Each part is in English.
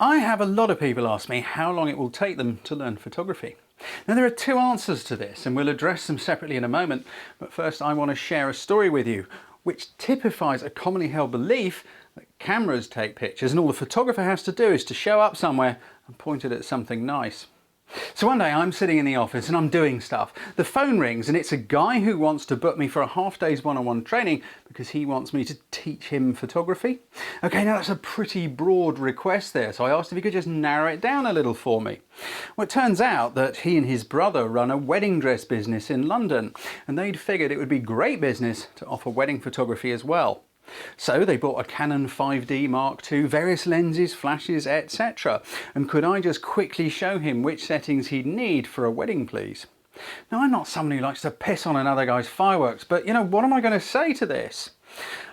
I have a lot of people ask me how long it will take them to learn photography. Now there are two answers to this and we'll address them separately in a moment, but first I want to share a story with you which typifies a commonly held belief that cameras take pictures and all the photographer has to do is to show up somewhere and point it at something nice. So one day I'm sitting in the office and I'm doing stuff. The phone rings and it's a guy who wants to book me for a half-day's one-on-one training because he wants me to teach him photography. Okay, now that's a pretty broad request there, so I asked if he could just narrow it down a little for me. Well, it turns out that he and his brother run a wedding dress business in London and they'd figured it would be great business to offer wedding photography as well. So they bought a Canon 5D Mark II, various lenses, flashes, etc. And could I just quickly show him which settings he'd need for a wedding, please? Now, I'm not someone who likes to piss on another guy's fireworks, but you know, what am I going to say to this?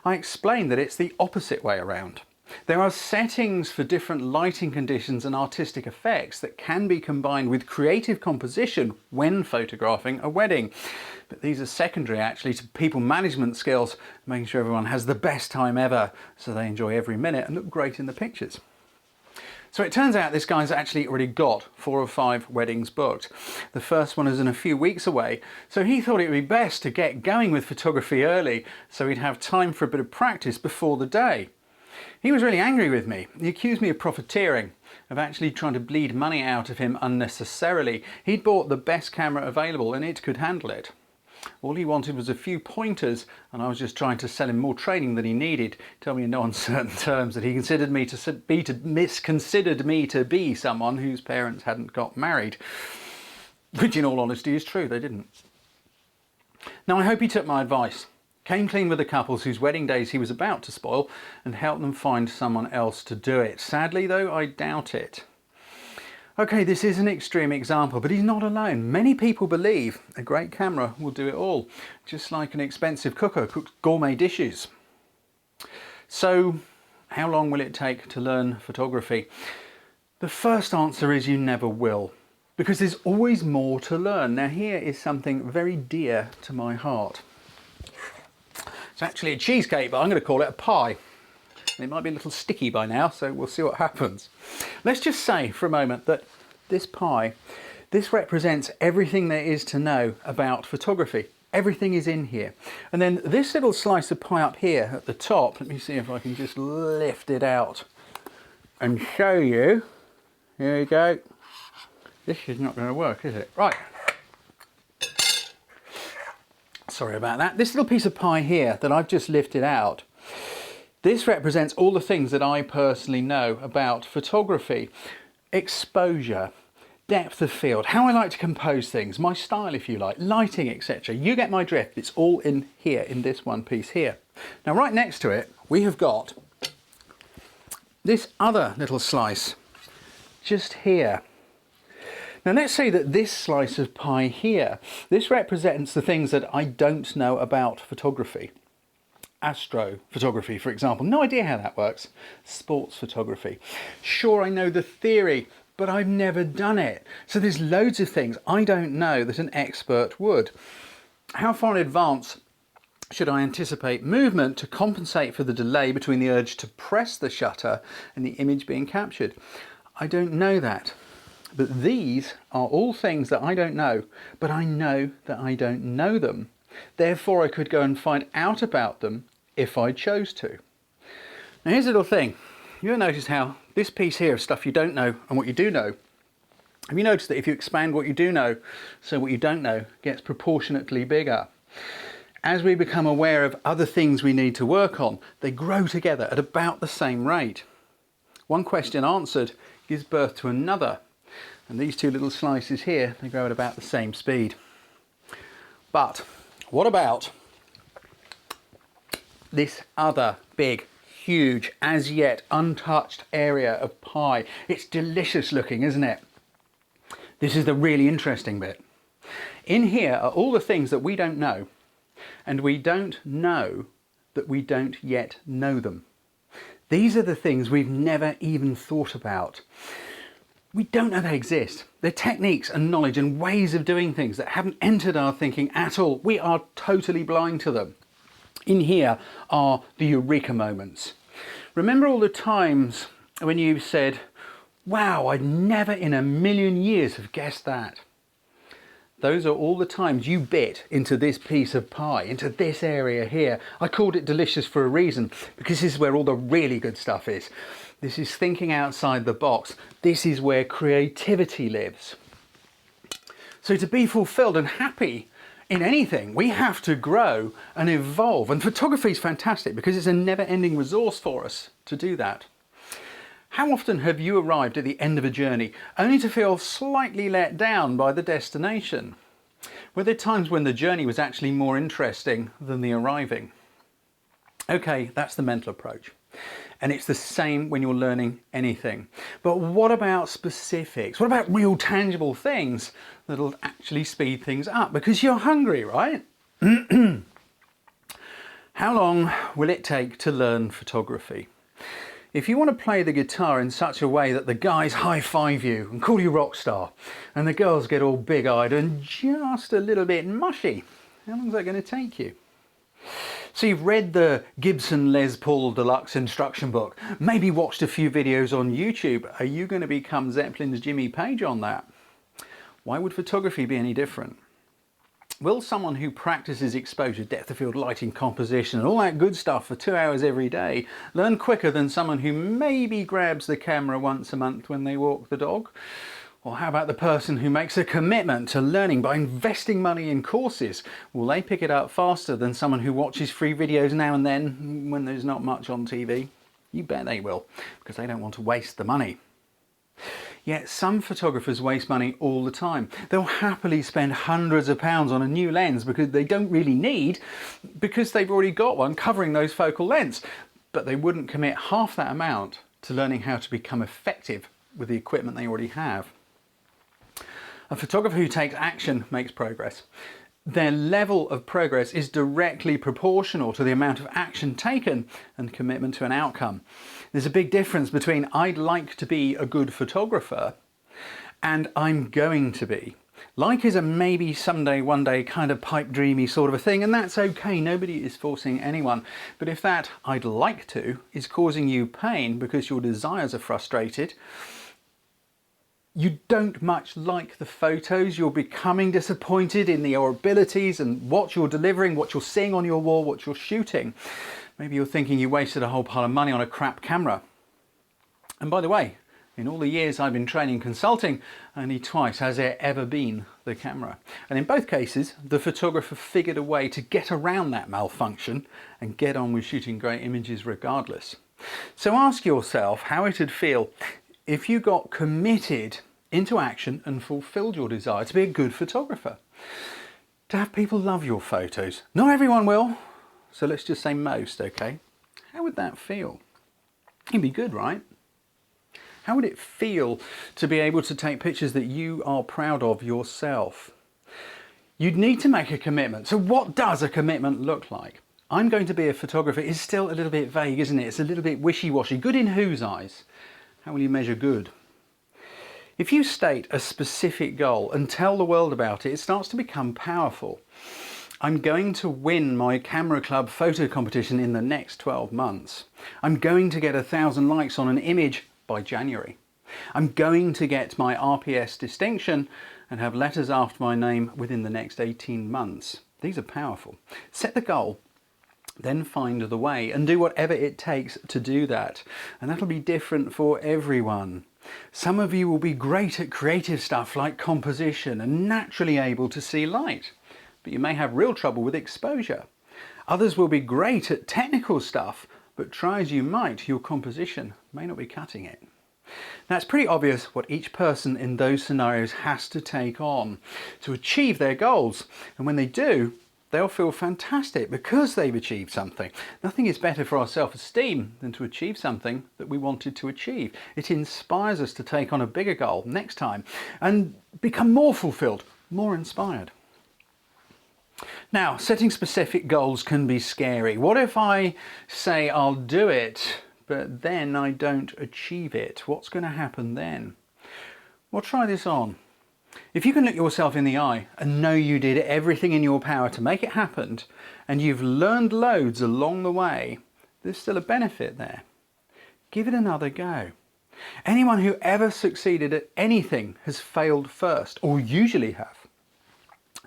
I explained that it's the opposite way around. There are settings for different lighting conditions and artistic effects that can be combined with creative composition when photographing a wedding. But these are secondary actually to people management skills, making sure everyone has the best time ever so they enjoy every minute and look great in the pictures. So it turns out this guy's actually already got 4 or 5 weddings booked. The first one is in a few weeks away, so he thought it would be best to get going with photography early so he'd have time for a bit of practice before the day. He was really angry with me. He accused me of profiteering, of actually trying to bleed money out of him unnecessarily. He'd bought the best camera available and it could handle it. All he wanted was a few pointers and I was just trying to sell him more training than he needed. Tell me in no uncertain terms that he considered me to be someone whose parents hadn't got married. Which in all honesty is true, they didn't. Now I hope he took my advice. Came clean with the couples whose wedding days he was about to spoil and helped them find someone else to do it. Sadly though, I doubt it. Okay, this is an extreme example, but he's not alone. Many people believe a great camera will do it all, just like an expensive cooker cooks gourmet dishes. So, how long will it take to learn photography? The first answer is you never will, because there's always more to learn. Now here is something very dear to my heart. It's actually a cheesecake, but I'm going to call it a pie. It might be a little sticky by now, so we'll see what happens. Let's just say for a moment that this pie, this represents everything there is to know about photography. Everything is in here. And then this little slice of pie up here at the top, let me see if I can just lift it out and show you. Here we go. This is not going to work, is it? Right. Sorry about that. This little piece of pie here that I've just lifted out, this represents all the things that I personally know about photography. Exposure, depth of field, how I like to compose things, my style if you like, lighting, etc. You get my drift. It's all in here, in this one piece here. Now right next to it, we have got this other little slice just here. Now let's say that this slice of pie here, this represents the things that I don't know about photography. Astrophotography, for example. No idea how that works. Sports photography. Sure, I know the theory, but I've never done it. So there's loads of things I don't know that an expert would. How far in advance should I anticipate movement to compensate for the delay between the urge to press the shutter and the image being captured? I don't know that. But these are all things that I don't know, but I know that I don't know them. Therefore, I could go and find out about them if I chose to. Now here's a little thing. You'll notice how this piece here of stuff you don't know and what you do know, have you noticed that if you expand what you do know, so what you don't know gets proportionately bigger? As we become aware of other things we need to work on, they grow together at about the same rate. One question answered gives birth to another. And these two little slices here, they grow at about the same speed. But what about this other big, huge, as yet untouched area of pie? It's delicious looking, isn't it? This is the really interesting bit. In here are all the things that we don't know, and we don't know that we don't yet know them. These are the things we've never even thought about. We don't know they exist. They're techniques and knowledge and ways of doing things that haven't entered our thinking at all. We are totally blind to them. In here are the eureka moments. Remember all the times when you said, Wow, I'd never in a million years have guessed that. Those are all the times you bit into this piece of pie, into this area here. I called it delicious for a reason, because this is where all the really good stuff is. This is thinking outside the box. This is where creativity lives. So to be fulfilled and happy in anything, we have to grow and evolve. And photography is fantastic because it's a never-ending resource for us to do that. How often have you arrived at the end of a journey only to feel slightly let down by the destination? Were there times when the journey was actually more interesting than the arriving? Okay, that's the mental approach. And it's the same when you're learning anything. But what about specifics? What about real tangible things that'll actually speed things up? Because you're hungry, right? How long will it take to learn photography? If you want to play the guitar in such a way that the guys high-five you and call you rock star, and the girls get all big-eyed and just a little bit mushy, how long is that going to take you? So you've read the Gibson Les Paul Deluxe instruction book, maybe watched a few videos on YouTube. Are you going to become Zeppelin's Jimmy Page on that? Why would photography be any different? Will someone who practices exposure, depth of field, lighting, composition and all that good stuff for 2 hours every day learn quicker than someone who maybe grabs the camera once a month when they walk the dog? Or how about the person who makes a commitment to learning by investing money in courses? Will they pick it up faster than someone who watches free videos now and then when there's not much on TV? You bet they will, because they don't want to waste the money. Yet some photographers waste money all the time. They'll happily spend hundreds of pounds on a new lens because they don't really need, because they've already got one covering those focal lengths. But they wouldn't commit half that amount to learning how to become effective with the equipment they already have. A photographer who takes action makes progress. Their level of progress is directly proportional to the amount of action taken and commitment to an outcome. There's a big difference between I'd like to be a good photographer and I'm going to be. Like is a maybe someday, one day kind of pipe dreamy sort of a thing, and that's okay. Nobody is forcing anyone. But if that I'd like to is causing you pain because your desires are frustrated, you don't much like the photos, you're becoming disappointed in your abilities and what you're delivering, what you're seeing on your wall, what you're shooting. Maybe you're thinking you wasted a whole pile of money on a crap camera. And by the way, in all the years I've been training consulting, only twice has there ever been the camera. And in both cases, the photographer figured a way to get around that malfunction and get on with shooting great images regardless. So ask yourself how it'd feel if you got committed into action and fulfilled your desire to be a good photographer. To have people love your photos. Not everyone will, so let's just say most, okay? How would that feel? It'd be good, right? How would it feel to be able to take pictures that you are proud of yourself? You'd need to make a commitment. So what does a commitment look like? I'm going to be a photographer is still a little bit vague, isn't it? It's a little bit wishy-washy. Good in whose eyes? How will you measure good? If you state a specific goal and tell the world about it, it starts to become powerful. I'm going to win my camera club photo competition in the next 12 months. I'm going to get 1,000 likes on an image by January. I'm going to get my RPS distinction and have letters after my name within the next 18 months. These are powerful. Set the goal, then find the way and do whatever it takes to do that. And that'll be different for everyone. Some of you will be great at creative stuff like composition and naturally able to see light, but you may have real trouble with exposure. Others will be great at technical stuff, but try as you might, your composition may not be cutting it. Now it's pretty obvious what each person in those scenarios has to take on to achieve their goals. And when they do, they'll feel fantastic because they've achieved something. Nothing is better for our self-esteem than to achieve something that we wanted to achieve. It inspires us to take on a bigger goal next time and become more fulfilled, more inspired. Now, setting specific goals can be scary. What if I say I'll do it, but then I don't achieve it? What's going to happen then? Well, try this on. If you can look yourself in the eye and know you did everything in your power to make it happen, and you've learned loads along the way, there's still a benefit there. Give it another go. Anyone who ever succeeded at anything has failed first, or usually have.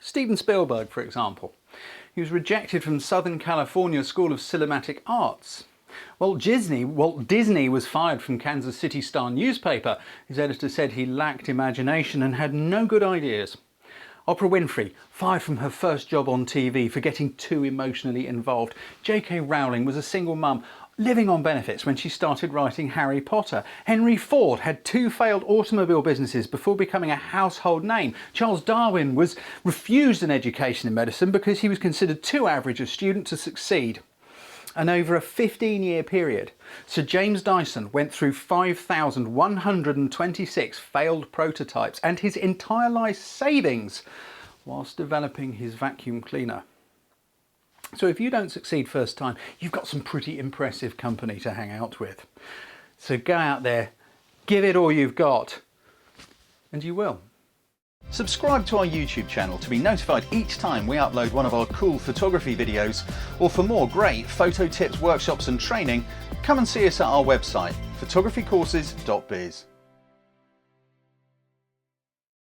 Steven Spielberg, for example. He was rejected from Southern California School of Cinematic Arts. Walt Disney was fired from Kansas City Star newspaper. His editor said he lacked imagination and had no good ideas. Oprah Winfrey, fired from her first job on TV for getting too emotionally involved. J.K. Rowling was a single mum, living on benefits when she started writing Harry Potter. Henry Ford had 2 failed automobile businesses before becoming a household name. Charles Darwin was refused an education in medicine because he was considered too average a student to succeed. And over a 15-year period, Sir James Dyson went through 5,126 failed prototypes and his entire life savings whilst developing his vacuum cleaner. So if you don't succeed first time, you've got some pretty impressive company to hang out with. So go out there, give it all you've got, and you will. Subscribe to our YouTube channel to be notified each time we upload one of our cool photography videos, or for more great photo tips, workshops and training, come and see us at our website, photographycourses.biz.